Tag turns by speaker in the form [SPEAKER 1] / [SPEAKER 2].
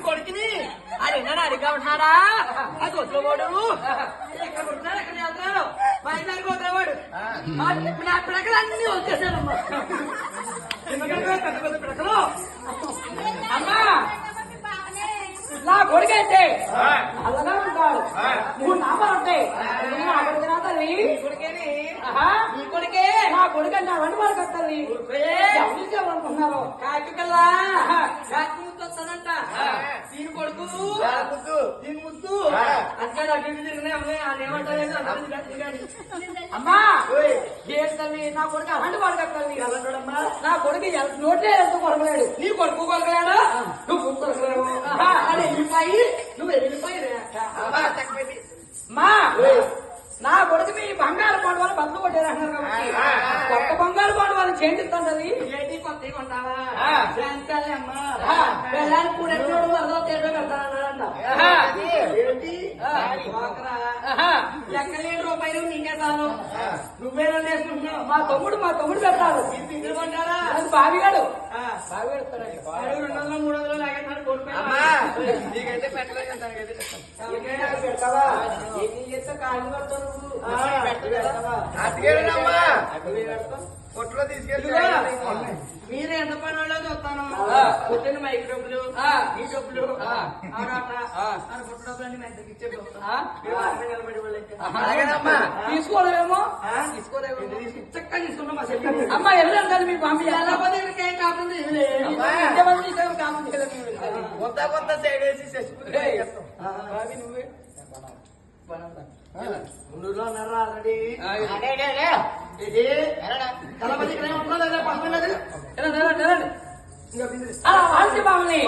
[SPEAKER 1] కొడుకుని అది అడిగా ఉంటున్నాడా అది వదిలేవాడు ఎక్కడ ఉంటున్నాడు ఎక్కడ వెళ్తున్నాడు బయలుదేరి వదిలేవాడు నా పిడకలు అన్ని వచ్చేసానమ్మా పెద్ద పెద్ద పిడకలు అమ్మా నా కొడుకు అయితే అలాగా ఉంటాడు నువ్వు నామాలు ఉంటాయి నా కొడుకు తల్లి కొడుకేని నీ కొడుకే నా కొడుకు అంటే అవన్నీ వాళ్ళు కట్టాలి ఎవరున్నారు కాకి పిల్ల కాకి ముద్దు వస్తానంట దీని కొడుకు దీని ముద్దు అక్కడ అటు ఇటు తిరిగినా వాళ్ళు ఏమంటారు అమ్మా ఏంటి తల్లి నా కొడుకు అలాంటి వాడు కట్టాలి అలాంటమ్మా నా కొడుకు నోట్లే ఎంత కొరకలేడు నీ కొడుకు కొరకలేడా నువ్వు కొరకలేవు నువ్వు వెళ్ళిపోయి మా నా కొడుకు మీ బంగారు పాడు వాళ్ళు బతులు కొట్టేదంటున్నారు కాబట్టి కొత్త బంగారు పాడు వాళ్ళు చేండిస్తుంది ఏంటి కొత్త కొంటావా అమ్మా కూడా వరదో తేడా పెడతానన్నాడంట లెక్కలేని రూపాయలు నీకే చాలు నువ్వేనా నేర్చుకుంటున్నావు మా తమ్ముడు పెడతాడు ఇంటికి కొంటారా అది బావిగాడు బావిగాడు 200 300 లాగేస్తాడు నీకైతే పెట్టలేదు పెడతావా ఏం చేస్తే కాళ్ళు పడతావు కొట్లో తీసుకెళ్ళి మీరే ఎంత పని వాళ్ళో చూస్తాను పుట్టిన మైక్ డబ్బులు ఈ డబ్బులు పుట్టు డబ్బులు అన్ని మెంతకి ఇచ్చే తీసుకోలేమో చక్కగా తీసుకున్నాం మా చెప్పి అమ్మ వెళ్ళాలి మీ పంపి వెళ్ళకపోతే ఏం కాకుండా ఎంతమంది కాకుండా కొంత సైడ్ వేసి నువ్వే ముందులో ఉన్నారా ఆల్రెడీ తలపతి బాగుంది